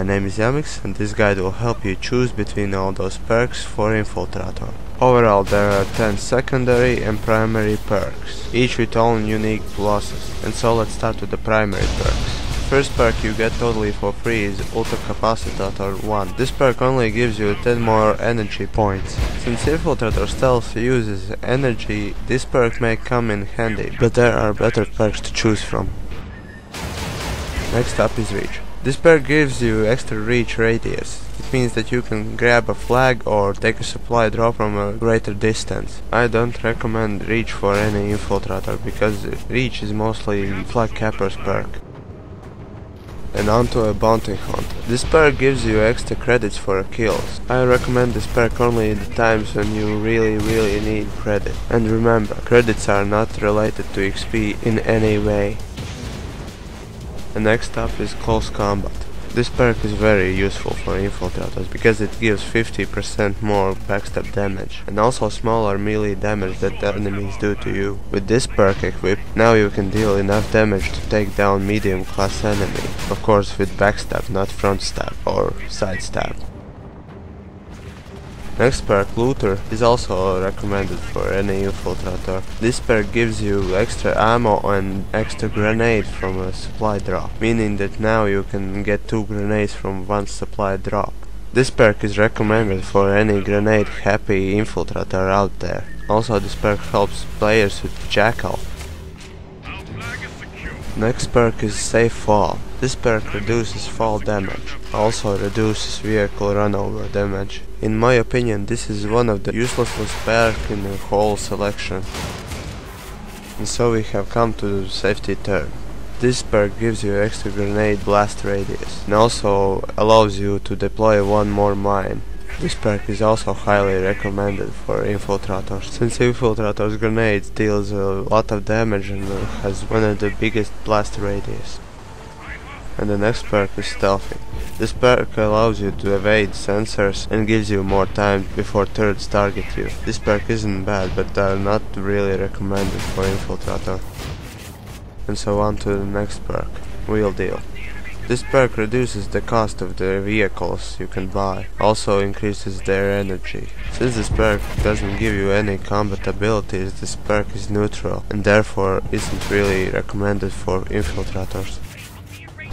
my name is Yamiks, and this guide will help you choose between all those perks for Infiltrator. Overall, there are 10 secondary and primary perks, each with own unique pluses. And so let's start with the primary perks. First perk you get totally for free is Ultracapacitor 1. This perk only gives you 10 more energy points. Since Infiltrator Stealth uses energy, this perk may come in handy, but there are better perks to choose from. Next up is Reach. This perk gives you extra reach radius. It means that you can grab a flag or take a supply drop from a greater distance. I don't recommend Reach for any Infiltrator because Reach is mostly flag capper's perk. And onto a bounty hunt. This perk gives you extra credits for kills. I recommend this perk only in the times when you really need credit. And remember, credits are not related to XP in any way. And next up is Close Combat. This perk is very useful for Infiltrators because it gives 50% more backstab damage and also smaller melee damage that the enemies do to you. With this perk equipped, now you can deal enough damage to take down medium class enemy, of course with backstab, not front stab or side stab. Next perk, Looter, is also recommended for any Infiltrator. This perk gives you extra ammo and extra grenade from a supply drop, meaning that now you can get 2 grenades from one supply drop. This perk is recommended for any grenade happy Infiltrator out there. Also, this perk helps players with Jackal. Next perk is Safe Fall. This perk reduces fall damage, also reduces vehicle runover damage. In my opinion, this is one of the uselessest perk in the whole selection. And so we have come to the safety turn. This perk gives you extra grenade blast radius and also allows you to deploy one more mine. This perk is also highly recommended for Infiltrators, since Infiltrator's grenades deals a lot of damage and has one of the biggest blast radius. And the next perk is Stealthy. This perk allows you to evade sensors and gives you more time before turrets target you. This perk isn't bad, but are not really recommended for Infiltrator. And so on to the next perk, Wheel Deal. This perk reduces the cost of the vehicles you can buy, also increases their energy. Since this perk doesn't give you any combat abilities, this perk is neutral and therefore isn't really recommended for Infiltrators.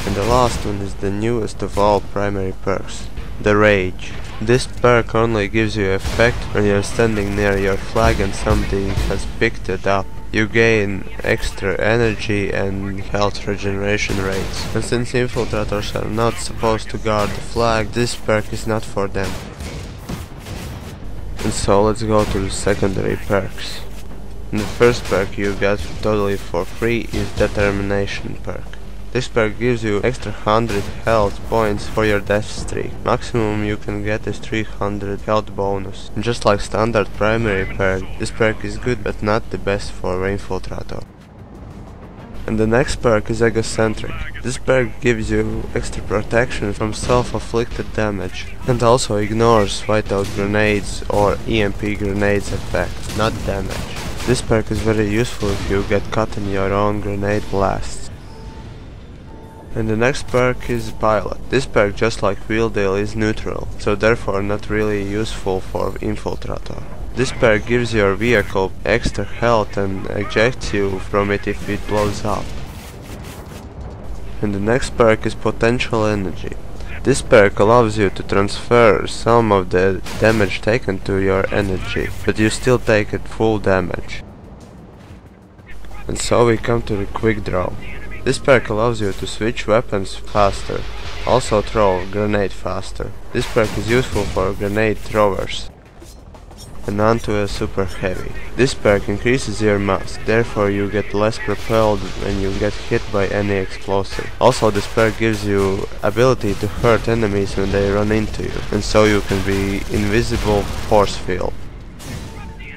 And the last one is the newest of all primary perks, the Rage. This perk only gives you effect when you're standing near your flag and somebody has picked it up. You gain extra energy and health regeneration rates. And since Infiltrators are not supposed to guard the flag, this perk is not for them. And so let's go to the secondary perks. And the first perk you get totally for free is Determination perk. This perk gives you extra 100 health points for your death streak. Maximum you can get is 300 health bonus. And just like standard primary perk, this perk is good but not the best for Infiltrator. And the next perk is Egocentric. This perk gives you extra protection from self-afflicted damage and also ignores whiteout grenades or EMP grenades effect, not damage. This perk is very useful if you get caught in your own grenade blasts. And the next perk is Pilot. This perk, just like Wheel Deal, is neutral, so therefore not really useful for Infiltrator. This perk gives your vehicle extra health and ejects you from it if it blows up. And the next perk is Potential Energy. This perk allows you to transfer some of the damage taken to your energy, but you still take it full damage. And so we come to the Quick Draw. This perk allows you to switch weapons faster, also throw a grenade faster. This perk is useful for grenade throwers. And onto a Super Heavy. This perk increases your mass, therefore you get less propelled when you get hit by any explosive. Also, this perk gives you ability to hurt enemies when they run into you, and so you can be invisible force field.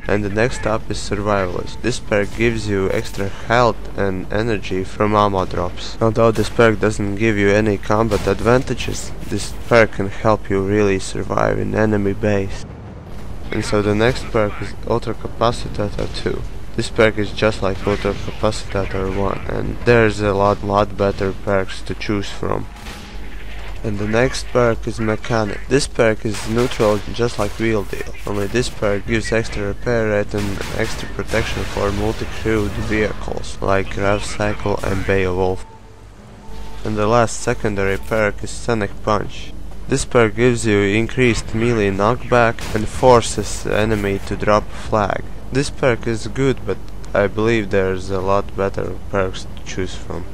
And the next up is Survivalist. This perk gives you extra health and energy from ammo drops. Although this perk doesn't give you any combat advantages, this perk can help you really survive in enemy base. And so the next perk is Ultracapacitor 2. This perk is just like Ultracapacitor 1, and there's a lot better perks to choose from. And the next perk is Mechanic. This perk is neutral just like Wheel Deal, only this perk gives extra repair rate and extra protection for multi-crewed vehicles like Rev Cycle and Beowulf. And the last secondary perk is Sonic Punch. This perk gives you increased melee knockback and forces the enemy to drop a flag. This perk is good, but I believe there's a lot better perks to choose from.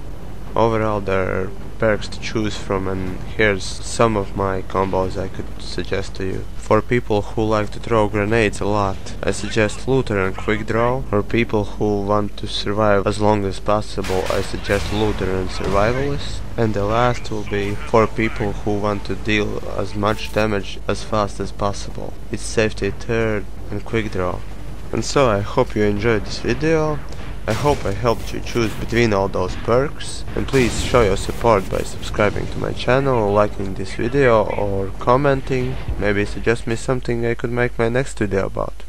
Overall, there are perks to choose from, and here's some of my combos I could suggest to you. For people who like to throw grenades a lot, I suggest Looter and Quick Draw. For people who want to survive as long as possible, I suggest Looter and Survivalist. And the last will be for people who want to deal as much damage as fast as possible. It's Safety Third and Quick Draw. And so I hope you enjoyed this video. I hope I helped you choose between all those perks, and please show your support by subscribing to my channel, liking this video or commenting. Maybe suggest me something I could make my next video about.